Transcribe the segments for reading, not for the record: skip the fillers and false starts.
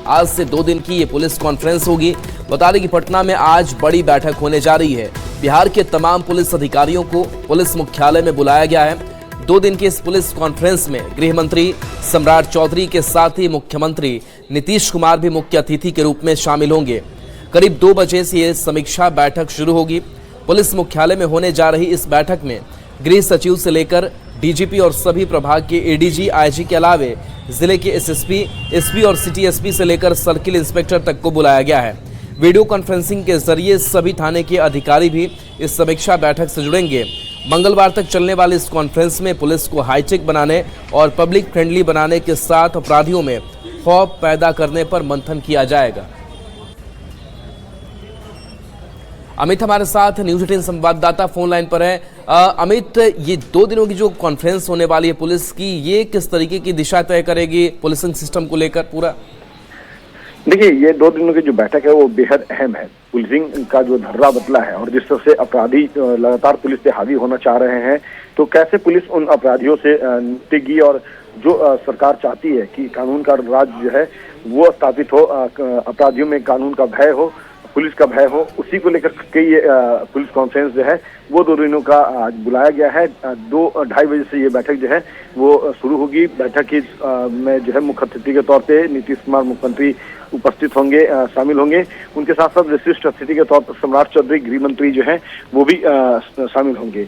आज से 2 दिन की ये पुलिस कॉन्फ्रेंस होगी। बता दें कि पटना में आज बड़ी बैठक होने जा रही है। बिहार के तमाम पुलिस अधिकारियों को पुलिस मुख्यालय में बुलाया गया है। 2 दिन की इस पुलिस कॉन्फ्रेंस में गृह मंत्री सम्राट चौधरी के साथ ही मुख्यमंत्री नीतीश कुमार भी मुख्य अतिथि के रूप में शामिल होंगे। करीब 2 बजे से ये समीक्षा बैठक शुरू होगी। पुलिस मुख्यालय में होने जा रही इस बैठक में गृह सचिव से लेकर डीजीपी और सभी प्रभाग के एडीजी, आईजी के अलावे जिले के एसएसपी, एसपी और सिटी एसपी से लेकर सर्किल इंस्पेक्टर तक को बुलाया गया है। वीडियो कॉन्फ्रेंसिंग के जरिए सभी थाने के अधिकारी भी इस समीक्षा बैठक से जुड़ेंगे। मंगलवार तक चलने वाली इस कॉन्फ्रेंस में पुलिस को हाईटेक बनाने और पब्लिक फ्रेंडली बनाने के साथ अपराधियों में खौफ पैदा करने पर मंथन किया जाएगा। अमित हमारे साथ न्यूज 18 संवाददाता फोन लाइन पर है। अमित, ये 2 दिनों की जो कॉन्फ्रेंस होने वाली है पुलिस की, ये किस तरीके की दिशा तय करेगी पुलिसिंग सिस्टम को लेकर पूरा? देखिए, ये 2 दिनों की जो बैठक है वो बेहद अहम है। पुलिसिंग का जो धर्रा बदला है और जिस तरह से अपराधी लगातार पुलिस पे हावी होना चाह रहे हैं, तो कैसे पुलिस उन अपराधियों से निपटेगी और जो सरकार चाहती है कि कानून का राज जो है वो स्थापित हो, अपराधियों में कानून का भय हो, पुलिस का भय हो, उसी को लेकर कई पुलिस कॉन्फ्रेंस जो है वो 2 दिनों का आज बुलाया गया है। 2-2:30 बजे से ये बैठक जो है वो शुरू होगी। बैठक की में जो है मुख्य अतिथि के तौर पे नीतीश कुमार मुख्यमंत्री उपस्थित होंगे, शामिल होंगे। उनके साथ साथ विशिष्ट अतिथि के तौर पर सम्राट चौधरी गृह मंत्री जो हैं वो भी शामिल होंगे।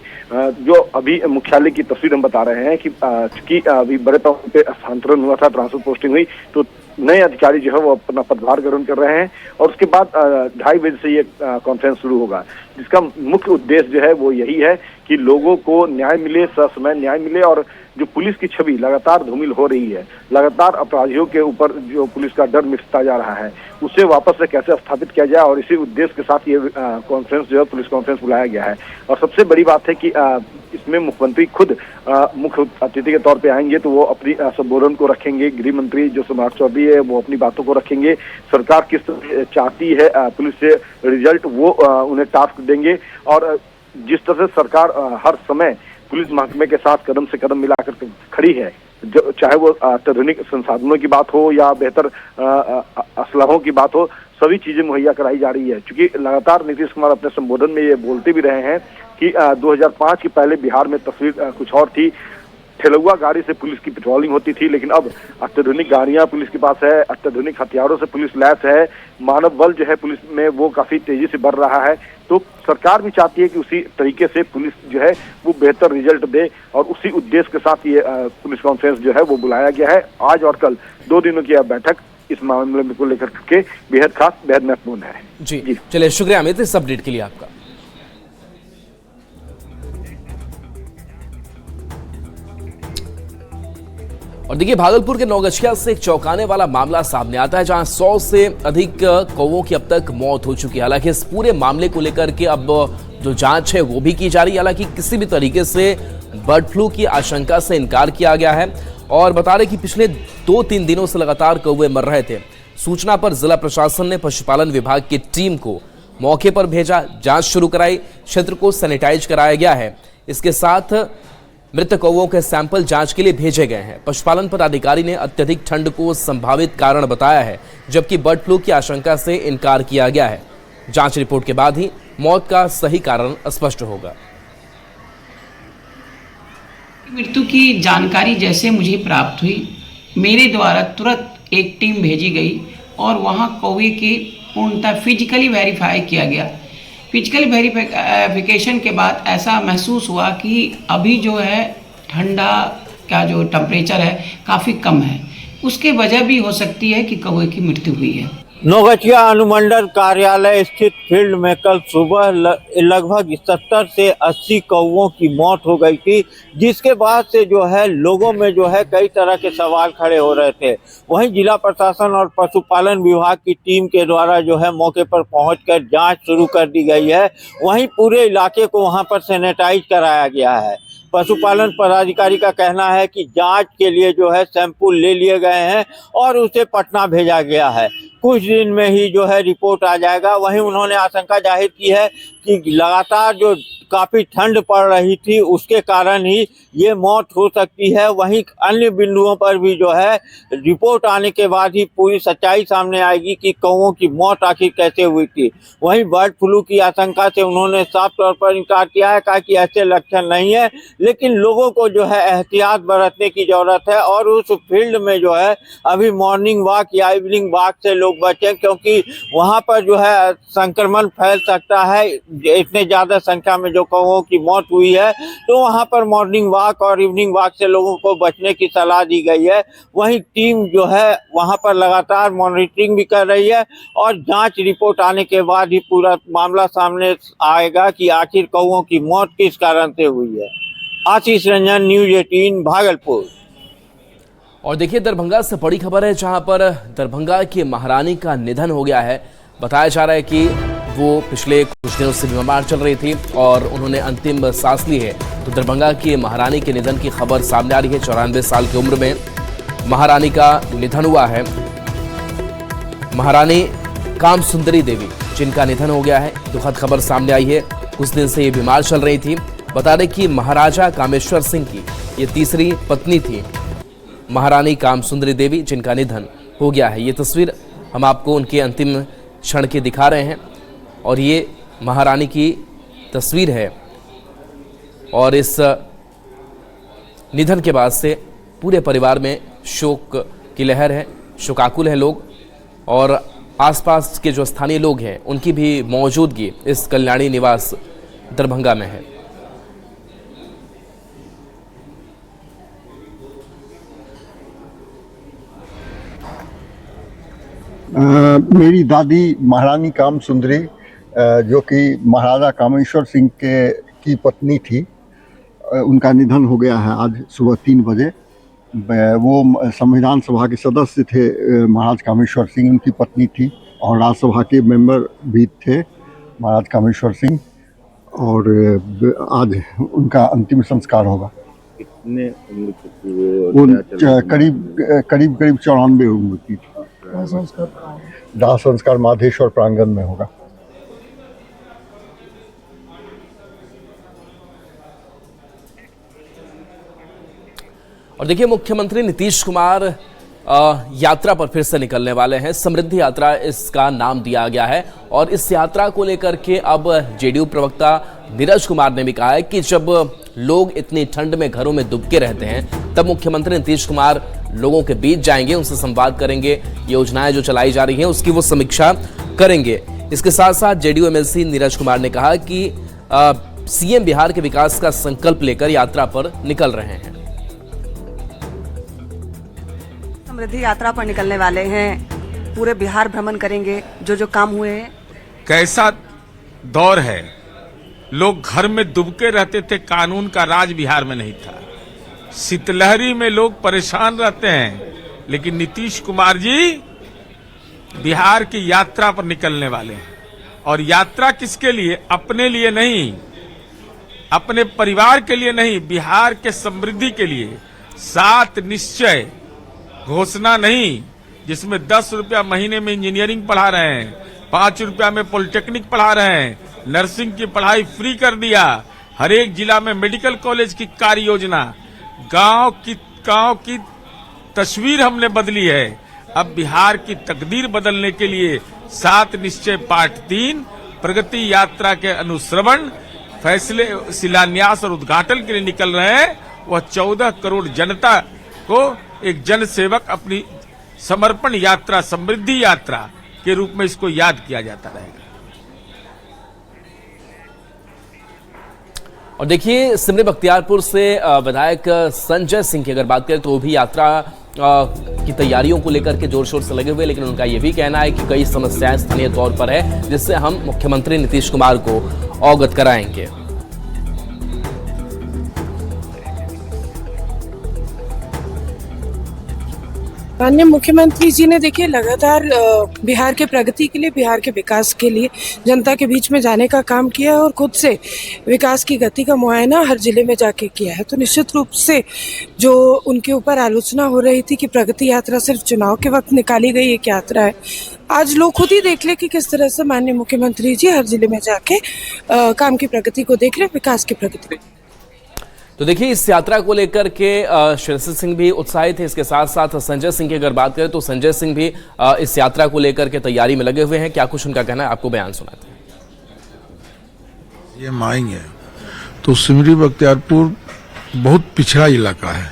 जो अभी मुख्यालय की तस्वीर हम बता रहे हैं कि चूंकि अभी बड़े पैमाने पे स्थानांतरण हुआ था, ट्रांसफर पोस्टिंग हुई, तो नए अधिकारी जो है वो अपना पदभार ग्रहण कर रहे हैं और उसके बाद 2:30 बजे से ये कॉन्फ्रेंस शुरू होगा, जिसका मुख्य उद्देश्य जो है वो यही है कि लोगों को न्याय मिले, ससमय न्याय मिले और जो पुलिस की छवि लगातार धूमिल हो रही है, लगातार अपराधियों के ऊपर जो पुलिस का डर मिटता जा रहा है, उसे वापस से कैसे स्थापित किया जाए और इसी उद्देश्य के साथ ये कॉन्फ्रेंस जो है पुलिस कॉन्फ्रेंस बुलाया गया है। और सबसे बड़ी बात है कि इसमें मुख्यमंत्री खुद मुख्य अतिथि के तौर पे आएंगे, तो वो अपनी संबोधन को रखेंगे। गृह मंत्री जो सम्राट चौधरी है वो अपनी बातों को रखेंगे। सरकार किस तरह चाहती है पुलिस से रिजल्ट, वो उन्हें टास्क देंगे और जिस तरह से सरकार हर समय पुलिस महकमे के साथ कदम से कदम मिलाकर खड़ी है, जो चाहे वो अत्याधुनिक संसाधनों की बात हो या बेहतर असलहों की बात हो, सभी चीजें मुहैया कराई जा रही है। क्योंकि लगातार नीतीश कुमार अपने संबोधन में ये बोलते भी रहे हैं कि 2005 के पहले बिहार में तस्वीर कुछ और थी। ठेलुआ गाड़ी से पुलिस की पेट्रोलिंग होती थी, लेकिन अब अत्याधुनिक गाड़ियां पुलिस के पास है, अत्याधुनिक हथियारों से पुलिस लैस है, मानव बल जो है पुलिस में वो काफी तेजी से बढ़ रहा है। तो सरकार भी चाहती है कि उसी तरीके से पुलिस जो है वो बेहतर रिजल्ट दे और उसी उद्देश्य के साथ ये पुलिस कॉन्फ्रेंस जो है वो बुलाया गया है। आज और कल 2 दिनों की यह बैठक इस मामले में को लेकर के बेहद खास, बेहद महत्वपूर्ण है। जी चलिए, शुक्रिया अमित इस अपडेट के लिए आपका। और देखिए, भागलपुर के नौगछिया से एक चौंकाने वाला मामला सामने आता है, जहां 100 से अधिक कौवों की अब तक मौत हो चुकी है। हालांकि इस पूरे मामले को लेकर के अब जो जांच है वो भी की जा रही है। हालांकि किसी भी तरीके से बर्ड फ्लू की आशंका से इनकार किया गया है और बता रहे कि पिछले 2-3 दिनों से लगातार कौवे मर रहे थे। सूचना पर जिला प्रशासन ने पशुपालन विभाग की टीम को मौके पर भेजा, जांच शुरू कराई, क्षेत्र को सैनिटाइज कराया गया है। इसके साथ मृत कौवों के सैंपल जांच के लिए भेजे गए हैं। पशुपालन पदाधिकारी ने अत्यधिक ठंड को संभावित कारण बताया है, जबकि बर्ड फ्लू की आशंका से इनकार किया गया है। जांच रिपोर्ट के बाद ही मौत का सही कारण स्पष्ट होगा। मृत्यु की जानकारी जैसे मुझे प्राप्त हुई, मेरे द्वारा तुरंत एक टीम भेजी गई और वहां कौवे की पूर्णतः फिजिकली वेरीफाई किया गया। फिजिकल वेरिफिकेशन के बाद ऐसा महसूस हुआ कि अभी जो है ठंडा का जो टेम्परेचर है काफ़ी कम है, उसके वजह भी हो सकती है कि कौवे की मृत्यु हुई है। नौगछिया अनुमंडल कार्यालय स्थित फील्ड में कल सुबह लगभग 70 से 80 कौवों की मौत हो गई थी, जिसके बाद से जो है लोगों में जो है कई तरह के सवाल खड़े हो रहे थे। वहीं जिला प्रशासन और पशुपालन विभाग की टीम के द्वारा जो है मौके पर पहुंचकर जांच शुरू कर दी गई है। वहीं पूरे इलाके को वहां पर सैनिटाइज कराया गया है। पशुपालन पदाधिकारी का कहना है कि जांच के लिए जो है सैंपल ले लिए गए हैं और उसे पटना भेजा गया है। कुछ दिन में ही जो है रिपोर्ट आ जाएगा। वहीं उन्होंने आशंका जाहिर की है कि लगातार जो काफी ठंड पड़ रही थी उसके कारण ही ये मौत हो सकती है। वहीं अन्य बिंदुओं पर भी जो है रिपोर्ट आने के बाद ही पूरी सच्चाई सामने आएगी कि कौवों की मौत आखिर कैसे हुई थी। वहीं बर्ड फ्लू की आशंका से उन्होंने साफ तौर पर इनकार किया है, कहा कि ऐसे लक्षण नहीं है, लेकिन लोगों को जो है एहतियात बरतने की जरूरत है और उस फील्ड में जो है अभी मॉर्निंग वॉक या इवनिंग वॉक से लोग बचें, क्योंकि वहां पर जो है संक्रमण फैल सकता है। इतने ज्यादा संख्या में जो कौवों की मौत हुई है तो वहां पर मॉर्निंग वॉक और इवनिंग वॉक से लोगों को बचने की सलाह दी गई है। वहीं टीम जो है वहां पर लगातार मॉनिटरिंग भी कर रही है और जांच रिपोर्ट आने के बाद ही पूरा मामला सामने आएगा कि आखिर कौवों की मौत किस कारण से हुई है। आशीष रंजन, न्यूज 18 भागलपुर। और देखिए दरभंगा से बड़ी खबर है, जहां पर दरभंगा की महारानी का निधन हो गया है। बताया जा रहा है कि वो पिछले कुछ दिनों से बीमार चल रही थी और उन्होंने अंतिम सांस ली है। तो दरभंगा की महारानी के निधन की खबर सामने आ रही है। 94 साल की उम्र में महारानी का निधन हुआ है। महारानी कामसुंदरी देवी, जिनका निधन हो गया है, दुखद खबर सामने आई है। कुछ दिन से ये बीमार चल रही थी। बता दें कि महाराजा कामेश्वर सिंह की ये तीसरी पत्नी थी, महारानी कामसुंदरी देवी, जिनका निधन हो गया है। ये तस्वीर हम आपको उनके अंतिम क्षण की दिखा रहे हैं और ये महारानी की तस्वीर है। और इस निधन के बाद से पूरे परिवार में शोक की लहर है, शोकाकुल है लोग। और आसपास के जो स्थानीय लोग हैं उनकी भी मौजूदगी इस कल्याणी निवास दरभंगा में है। मेरी दादी महारानी कामसुंदरी, जो कि महाराजा कामेश्वर सिंह की पत्नी थी, उनका निधन हो गया है आज सुबह 3 बजे। वो संविधान सभा के सदस्य थे, महाराज कामेश्वर सिंह उनकी पत्नी थी और राज्यसभा के मेंबर भी थे महाराज कामेश्वर सिंह। और आज उनका अंतिम संस्कार होगा। कितने उम्र वो करीब 94 उम्र की थी। दाह संस्कार माधेश्वर प्रांगण में होगा। और देखिए मुख्यमंत्री नीतीश कुमार यात्रा पर फिर से निकलने वाले हैं। समृद्धि यात्रा इसका नाम दिया गया है और इस यात्रा को लेकर के अब जेडीयू प्रवक्ता नीरज कुमार ने भी कहा है कि जब लोग इतनी ठंड में घरों में दुबके रहते हैं तब मुख्यमंत्री नीतीश कुमार लोगों के बीच जाएंगे, उनसे संवाद करेंगे, योजनाएं जो चलाई जा रही हैं उसकी वो समीक्षा करेंगे। इसके साथ साथ जेडीयू एमएलसी नीरज कुमार ने कहा कि सीएम बिहार के विकास का संकल्प लेकर यात्रा पर निकल रहे हैं। समृद्धि यात्रा पर निकलने वाले हैं, पूरे बिहार भ्रमण करेंगे, जो काम हुए हैं। कैसा दौर है, लोग घर में दुबके रहते थे, कानून का राज बिहार में नहीं था, शीतलहरी में लोग परेशान रहते हैं। लेकिन नीतीश कुमार जी बिहार की यात्रा पर निकलने वाले हैं। और यात्रा किसके लिए? अपने लिए नहीं, अपने परिवार के लिए नहीं, बिहार के समृद्धि के लिए। 7 निश्चय घोषणा नहीं, जिसमें 10 रुपया महीने में इंजीनियरिंग पढ़ा रहे हैं, 5 रुपया में पॉलिटेक्निक पढ़ा रहे हैं, नर्सिंग की पढ़ाई फ्री कर दिया, हर एक जिला में मेडिकल कॉलेज की कार्य योजना, गांव की तस्वीर हमने बदली है। अब बिहार की तकदीर बदलने के लिए 7 निश्चय पार्ट 3 प्रगति यात्रा के अनुश्रवण, फैसले, शिलान्यास और उद्घाटन के लिए निकल रहे हैं। वह 14 करोड़ जनता को एक जन सेवक अपनी समर्पण यात्रा, समृद्धि यात्रा के रूप में इसको याद किया जाता रहेगा। और देखिए सिमरी बख्तियारपुर से विधायक संजय सिंह की अगर बात करें तो वो भी यात्रा की तैयारियों को लेकर के जोर शोर से लगे हुए, लेकिन उनका ये भी कहना है कि कई समस्याएं स्थानीय तौर पर है जिससे हम मुख्यमंत्री नीतीश कुमार को अवगत कराएंगे। माननीय मुख्यमंत्री जी ने देखिए लगातार बिहार के प्रगति के लिए, बिहार के विकास के लिए जनता के बीच में जाने का काम किया है और खुद से विकास की गति का मुआयना हर जिले में जाके किया है। तो निश्चित रूप से जो उनके ऊपर आलोचना हो रही थी कि प्रगति यात्रा सिर्फ चुनाव के वक्त निकाली गई एक यात्रा है, आज लोग खुद ही देख ले कि किस तरह से माननीय मुख्यमंत्री जी हर जिले में जाके काम की प्रगति को देख रहे, विकास की प्रगति। तो देखिए, इस यात्रा को लेकर के शिरसी सिंह भी उत्साहित है। इसके साथ साथ संजय सिंह की अगर बात करें तो संजय सिंह भी इस यात्रा को लेकर के तैयारी में लगे हुए हैं। क्या कुछ उनका कहना है, आपको बयान सुनाते हैं। ये माइंग है तो सिमरी बख्तियारपुर बहुत पिछड़ा इलाका है,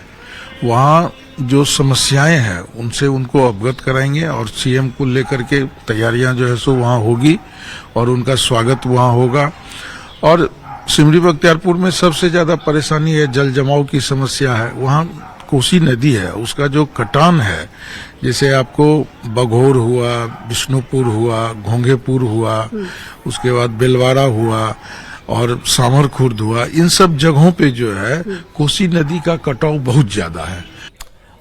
वहाँ जो समस्याएं हैं उनसे उनको अवगत कराएंगे और सीएम को लेकर के तैयारियां जो है सो वहाँ होगी और उनका स्वागत वहाँ होगा। और सिमरी बख्तियारपुर में सबसे ज्यादा परेशानी है जल जमाव की समस्या है। वहाँ कोसी नदी है, उसका जो कटान है, जैसे आपको बघोर हुआ, विष्णुपुर हुआ, घोंघेपुर हुआ, उसके बाद बेलवाड़ा हुआ और सामर खुर्द हुआ, इन सब जगहों पे जो है कोसी नदी का कटाव बहुत ज्यादा है।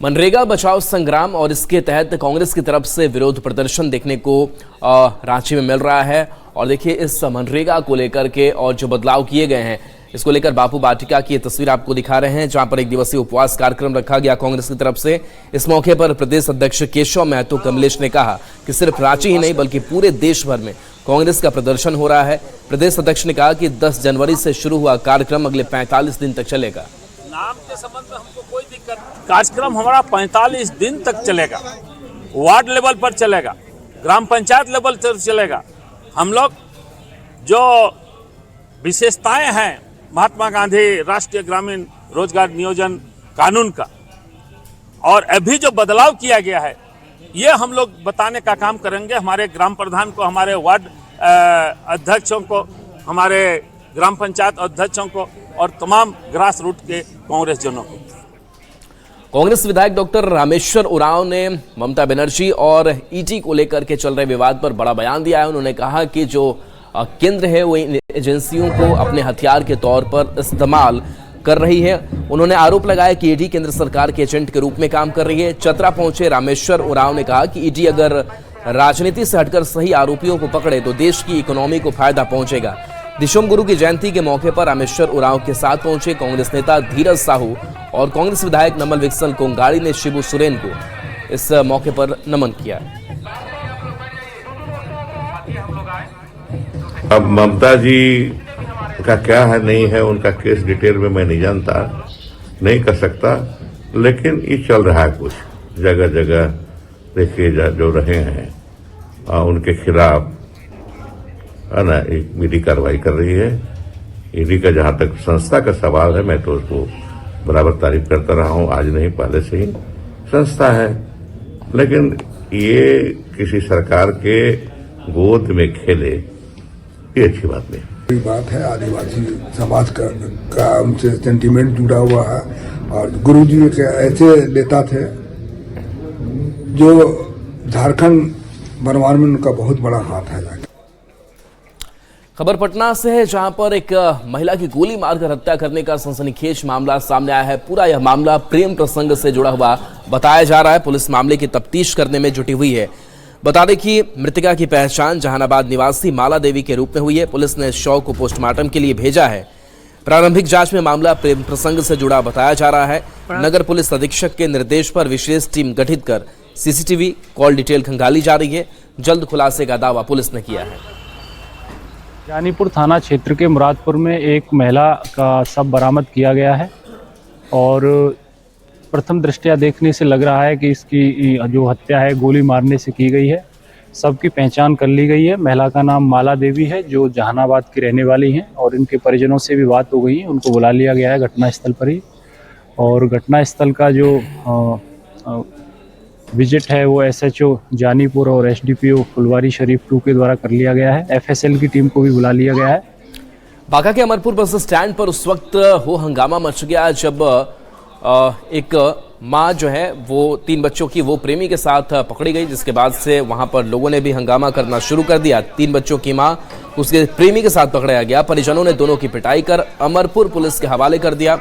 मनरेगा बचाओ संग्राम और इसके तहत कांग्रेस की तरफ से विरोध प्रदर्शन देखने को रांची में मिल रहा है। और देखिए, इस मनरेगा को लेकर के और जो बदलाव किए गए हैं, इसको लेकर बापू वाटिका की तस्वीर आपको दिखा रहे हैं, जहां पर एक दिवसीय उपवास कार्यक्रम रखा गया कांग्रेस की तरफ से। इस मौके पर प्रदेश अध्यक्ष केशव महतो कमलेश ने कहा कि सिर्फ रांची ही नहीं बल्कि पूरे देश भर में कांग्रेस का प्रदर्शन हो रहा है। प्रदेश अध्यक्ष ने कहा कि 10 जनवरी से शुरू हुआ कार्यक्रम अगले 45 दिन तक चलेगा। नाम के संबंध में हमको कोई दिक्कत, कार्यक्रम हमारा 45 दिन तक चलेगा, वार्ड लेवल पर चलेगा, ग्राम पंचायत लेवल पर चलेगा। हम लोग जो विशेषताएं हैं महात्मा गांधी राष्ट्रीय ग्रामीण रोजगार नियोजन कानून का और अभी जो बदलाव किया गया है, ये हम लोग बताने का काम करेंगे। हमारे ग्राम प्रधान को, हमारे वार्ड अध्यक्षों को, हमारे ग्राम पंचायत अध्यक्षों को और तमाम ग्रास रूट के कांग्रेस जनों को। कांग्रेस विधायक डॉक्टर रामेश्वर उरांव ने ममता बनर्जी और ईडी को लेकर के चल रहे विवाद पर बड़ा बयान दिया है। उन्होंने कहा कि जो केंद्र है वो इन एजेंसियों को अपने हथियार के तौर पर इस्तेमाल कर रही है। उन्होंने आरोप लगाया कि ईडी केंद्र सरकार के एजेंट के रूप में काम कर रही है। चतरा पहुंचे रामेश्वर उरांव ने कहा कि ईडी अगर राजनीति से हटकर सही आरोपियों को पकड़े तो देश की इकोनॉमी को फायदा पहुंचेगा। दिशोम गुरु की जयंती के मौके पर रामेश्वर उरांव के साथ पहुंचे कांग्रेस नेता धीरज साहू और कांग्रेस विधायक नमल विक्सल कोंगाड़ी ने शिबू सोरेन को इस मौके पर नमन किया। अब ममता जी का क्या है नहीं है, उनका केस डिटेल में मैं नहीं जानता, नहीं कर सकता, लेकिन ये चल रहा है कुछ जगह जगह देखिए जो रहे हैं उनके खिलाफ है ना, एक ईडी कार्रवाई कर रही है। ईडी का जहां तक संस्था का सवाल है, मैं तो उसको बराबर तारीफ करता रहा हूं, आज नहीं पहले से ही संस्था है, लेकिन ये किसी सरकार के गोद में खेले, ये अच्छी बात नहीं। बात है, आदिवासी समाज का उनसे सेंटिमेंट जुड़ा हुआ है और गुरुजी के ऐसे नेता थे जो झारखंड बनवाने में उनका बहुत बड़ा हाथ है। खबर पटना से है, जहां पर एक महिला की गोली मारकर हत्या करने का सनसनीखेज मामला सामने आया है। पूरा यह मामला प्रेम प्रसंग से जुड़ा हुआ बताया जा रहा है। पुलिस मामले की तफ्तीश करने में जुटी हुई है। बता दें कि मृतका की पहचान जहानाबाद निवासी माला देवी के रूप में हुई है। पुलिस ने शव को पोस्टमार्टम के लिए भेजा है। प्रारंभिक जांच में मामला प्रेम प्रसंग से जुड़ा बताया जा रहा है। नगर पुलिस अधीक्षक के निर्देश पर विशेष टीम गठित कर सीसीटीवी कॉल डिटेल खंगाली जा रही है। जल्द खुलासे का दावा पुलिस ने किया है। जानीपुर थाना क्षेत्र के मुरादपुर में एक महिला का शव बरामद किया गया है और प्रथम दृष्टया देखने से लग रहा है कि इसकी जो हत्या है गोली मारने से की गई है। सबकी पहचान कर ली गई है। महिला का नाम माला देवी है जो जहानाबाद की रहने वाली हैं और इनके परिजनों से भी बात हो गई है। उनको बुला लिया गया है घटनास्थल पर ही और घटनास्थल का जो विजिट है वो एसएचओ जानीपुर और एसडीपीओ फुलवारी शरीफ 2 के द्वारा कर लिया गया है। एफएसएल की टीम को भी बुला लिया गया है। बांका के अमरपुर बस स्टैंड पर उस वक्त हो हंगामा मच गया जब एक माँ जो है वो 3 बच्चों की वो प्रेमी के साथ पकड़ी गई, जिसके बाद से वहां पर लोगों ने भी हंगामा करना शुरू कर दिया। 3 बच्चों की माँ उसके प्रेमी के साथ पकड़ाया गया। परिजनों ने दोनों की पिटाई कर अमरपुर पुलिस के हवाले कर दिया।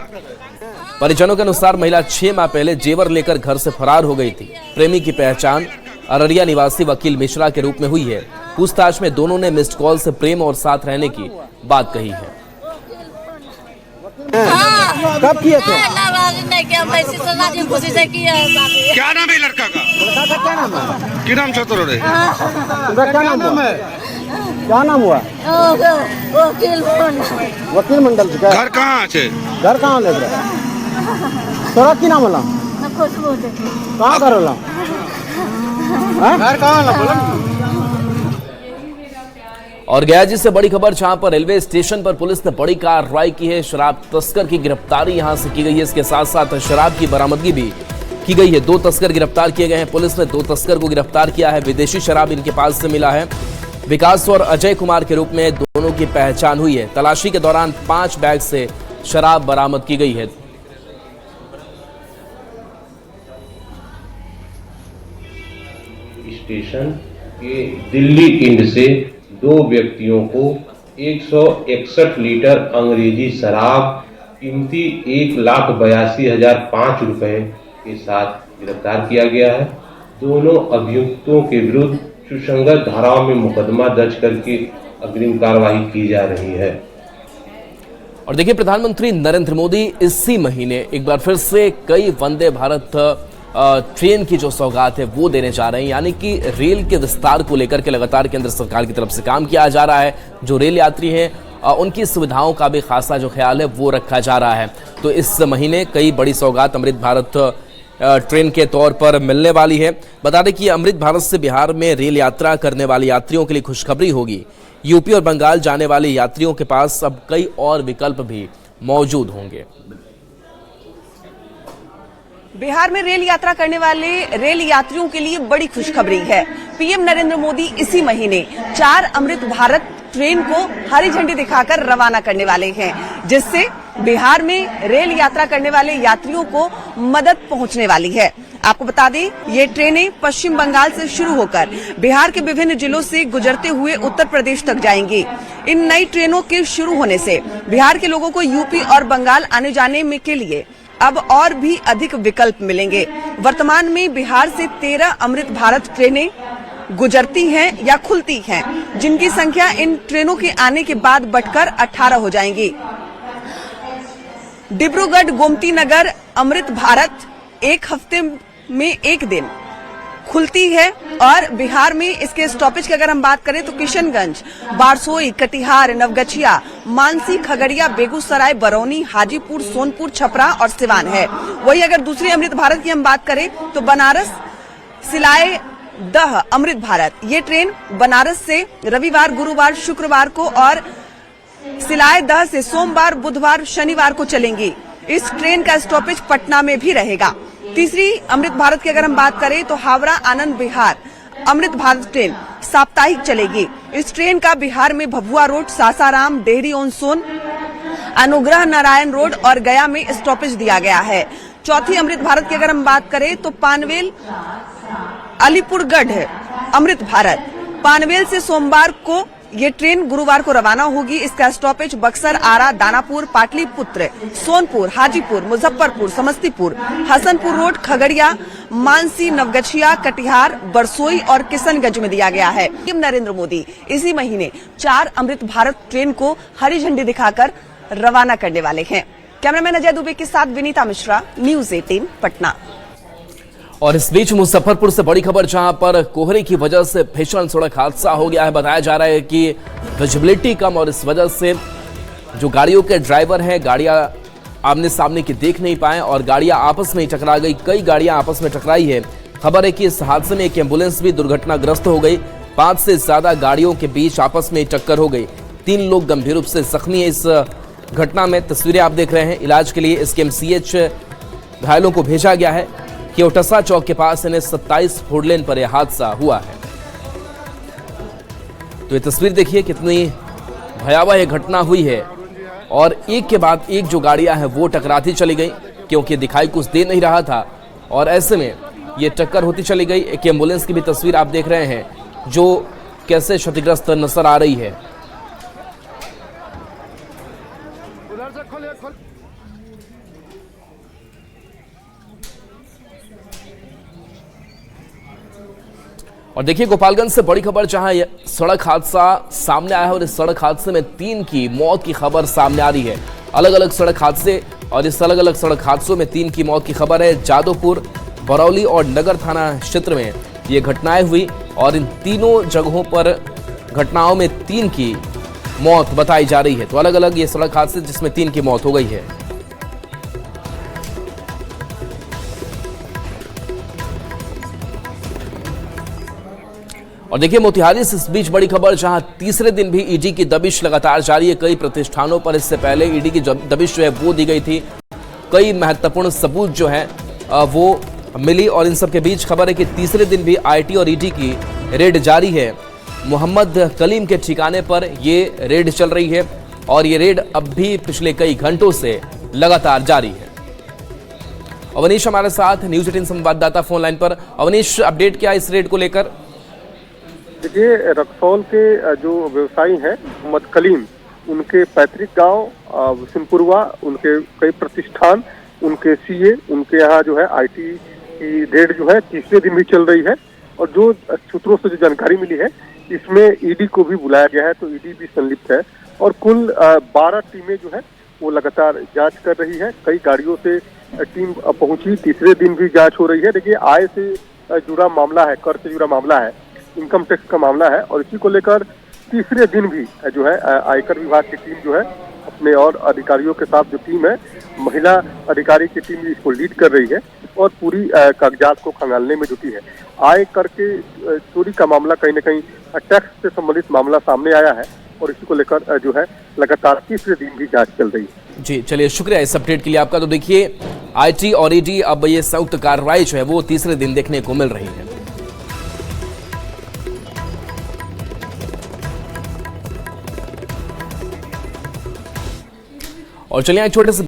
परिजनों के अनुसार महिला 6 माह पहले जेवर लेकर घर से फरार हो गई थी। प्रेमी की पहचान अररिया निवासी वकील मिश्रा के रूप में हुई है। पूछताछ में दोनों ने मिस्ड कॉल से प्रेम और साथ रहने की बात कही है। कब किए थे? क्या नाम है लड़का का? क्या नाम है? क्या नाम छतरो रे? क्या नाम है? क्या नाम हुआ? वकील मंडल से। घर कहाँ है? घर कहाँ ले रहे? तोरा की नाम होला? कहाँ घर होला? घर कहाँ होला बोला? और गया जी से बड़ी खबर, जहां पर रेलवे स्टेशन पर पुलिस ने बड़ी कार्रवाई की है। शराब तस्कर की गिरफ्तारी यहां से की गई है। इसके साथ साथ शराब की बरामदगी भी की गई है। 2 तस्कर गिरफ्तार किए गए हैं। पुलिस ने 2 तस्कर को गिरफ्तार किया है। विदेशी शराब इनके पास से मिला है। विकास और अजय कुमार के रूप में दोनों की पहचान हुई है। तलाशी के दौरान 5 बैग से शराब बरामद की गई है। स्टेशन के दिल्ली इंड से 2 व्यक्तियों को 161 लीटर अंग्रेजी शराब कीमती 1,82,005 रुपए के साथ गिरफ्तार किया गया है। दोनों अभियुक्तों के विरुद्ध सुसंगत धाराओं में मुकदमा दर्ज करके अग्रिम कार्रवाई की जा रही है। और देखिए, प्रधानमंत्री नरेंद्र मोदी इसी महीने एक बार फिर से कई वंदे भारत ट्रेन की जो सौगात है वो देने जा रहे हैं। यानी कि रेल के विस्तार को लेकर के लगातार केंद्र सरकार की तरफ से काम किया जा रहा है। जो रेल यात्री हैं उनकी सुविधाओं का भी खासा जो ख्याल है वो रखा जा रहा है। तो इस महीने कई बड़ी सौगात अमृत भारत ट्रेन के तौर पर मिलने वाली है। बता दें कि अमृत भारत से बिहार में रेल यात्रा करने वाले यात्रियों के लिए खुशखबरी होगी। यूपी और बंगाल जाने वाले यात्रियों के पास अब कई और विकल्प भी मौजूद होंगे। बिहार में रेल यात्रा करने वाले रेल यात्रियों के लिए बड़ी खुशखबरी है। पीएम नरेंद्र मोदी इसी महीने 4 अमृत भारत ट्रेन को हरी झंडी दिखाकर रवाना करने वाले हैं, जिससे बिहार में रेल यात्रा करने वाले यात्रियों को मदद पहुंचने वाली है। आपको बता दें, ये ट्रेनें पश्चिम बंगाल से शुरू होकर बिहार के विभिन्न जिलों से गुजरते हुए उत्तर प्रदेश तक जाएंगी। इन नई ट्रेनों के शुरू होने से बिहार के लोगों को यूपी और बंगाल आने जाने में के लिए अब और भी अधिक विकल्प मिलेंगे। वर्तमान में बिहार से 13 अमृत भारत ट्रेनें गुजरती हैं या खुलती हैं, जिनकी संख्या इन ट्रेनों के आने के बाद बढ़कर 18 हो जाएंगी। डिब्रूगढ़ गोमती नगर अमृत भारत 1 हफ्ते में 1 दिन खुलती है। और बिहार में इसके स्टॉपेज की अगर हम बात करें तो किशनगंज, बारसोई, कटिहार, नवगछिया, मानसी, खगड़िया, बेगूसराय, बरौनी, हाजीपुर, सोनपुर, छपरा और सिवान है। वही अगर दूसरी अमृत भारत की हम बात करें तो बनारस सिलाए दह अमृत भारत, ये ट्रेन बनारस से रविवार, गुरुवार, शुक्रवार को और सिलाए दह से सोमवार, बुधवार, शनिवार को चलेंगी। इस ट्रेन का स्टॉपेज पटना में भी रहेगा। तीसरी अमृत भारत की अगर हम बात करें तो हावड़ा आनंद बिहार अमृत भारत ट्रेन साप्ताहिक चलेगी। इस ट्रेन का बिहार में Bhabua road, Sasaram, Dehri on Son, Anugrah Narayan road और गया में स्टॉपेज दिया गया है। चौथी अमृत भारत की अगर हम बात करें तो पानवेल अलीपुरगढ़ अमृत भारत, पानवेल से सोमवार को ये ट्रेन गुरुवार को रवाना होगी। इसका स्टॉपेज बक्सर, आरा, दानापुर, पाटलिपुत्र, सोनपुर, हाजीपुर, मुजफ्फरपुर, समस्तीपुर, हसनपुर रोड, खगड़िया, मानसी, नवगछिया, कटिहार, बरसोई और किशनगंज में दिया गया है। पीएम नरेंद्र मोदी इसी महीने 4 अमृत भारत ट्रेन को हरी झंडी दिखाकर रवाना करने वाले हैं। कैमरामैन अजय दुबे के साथ विनीता मिश्रा, न्यूज 18 पटना। और इस बीच मुजफ्फरपुर से बड़ी खबर, जहां पर कोहरे की वजह से भीषण सड़क हादसा हो गया है। बताया जा रहा है कि विजिबिलिटी कम और इस वजह से जो गाड़ियों के ड्राइवर हैं गाड़ियां आमने सामने की देख नहीं पाए और गाड़ियां आपस में ही टकरा गई। कई गाड़ियां आपस में टकराई है। खबर है कि इस हादसे में एक एम्बुलेंस भी दुर्घटनाग्रस्त हो गई। 5 से ज्यादा गाड़ियों के बीच आपस में टक्कर हो गई। 3 लोग गंभीर रूप से जख्मी है। इस घटना में तस्वीरें आप देख रहे हैं। इलाज के लिए SKMCH घायलों को भेजा गया है। केवटसा चौक के पास NH27 फोरलेन पर यह हादसा हुआ है। तो ये तस्वीर देखिए, कितनी भयावह ये घटना हुई है और एक के बाद एक जो गाड़ियां हैं वो टकराती चली गई, क्योंकि दिखाई कुछ दे नहीं रहा था और ऐसे में ये टक्कर होती चली गई। एक एम्बुलेंस की भी तस्वीर आप देख रहे हैं जो कैसे क्षतिग्रस्त नजर आ रही है। और देखिए गोपालगंज से बड़ी खबर, जहां सड़क हादसा सामने आया है और इस सड़क हादसे में 3 की मौत की खबर सामने आ रही है। अलग अलग सड़क हादसे और इस अलग अलग सड़क हादसों में 3 की मौत की खबर है। जादवपुर, बरौली और नगर थाना क्षेत्र में ये घटनाएं हुई और इन तीनों जगहों पर घटनाओं में 3 की मौत बताई जा रही है। तो अलग अलग ये सड़क हादसे जिसमें 3 की मौत हो गई है। और देखिए मोतिहारी से इस बीच बड़ी खबर, जहां तीसरे दिन भी ईडी की दबिश लगातार जारी है। कई प्रतिष्ठानों पर इससे पहले ईडी की दबिश जो है वो दी गई थी। कई महत्वपूर्ण सबूत जो है वो मिली और इन सब के बीच खबर है कि तीसरे दिन भी आईटी और ईडी की रेड जारी है। मोहम्मद कलीम के ठिकाने पर ये रेड चल रही है और ये रेड अब भी पिछले कई घंटों से लगातार जारी है। अवनीश हमारे साथ न्यूज 18 संवाददाता फोन लाइन पर। अवनीश, अपडेट क्या है इस रेड को लेकर? देखिए, रक्सौल के जो व्यवसायी हैं मोहम्मद कलीम, उनके पैतृक गांव सिंहपुरवा, उनके कई प्रतिष्ठान, उनके सीए, उनके यहाँ जो है आईटी की रेड जो है तीसरे दिन भी चल रही है। और जो सूत्रों से जो जानकारी मिली है इसमें ईडी को भी बुलाया गया है, तो ईडी भी संलिप्त है और कुल 12 टीमें जो है वो लगातार जांच कर रही है। कई गाड़ियों से टीम पहुंची, तीसरे दिन भी जांच हो रही है। देखिए, आय से जुड़ा मामला है, कर से जुड़ा मामला है, इनकम टैक्स का मामला है और इसी को लेकर तीसरे दिन भी जो है आयकर विभाग की टीम जो है अपने और अधिकारियों के साथ जो टीम है, महिला अधिकारी की टीम इसको लीड कर रही है और पूरी कागजात को खंगालने में जुटी है। आयकर के चोरी का मामला कहीं न कहीं टैक्स से संबंधित मामला सामने आया है और इसी को लेकर जो है लगातार तीसरे दिन भी जांच चल रही है। जी चलिए, शुक्रिया इस अपडेट के लिए आपका। तो देखिए, आईटी और ईडी अब ये संयुक्त कार्रवाई जो है वो तीसरे दिन देखने को मिल रही है। और चलिए एक छोटे से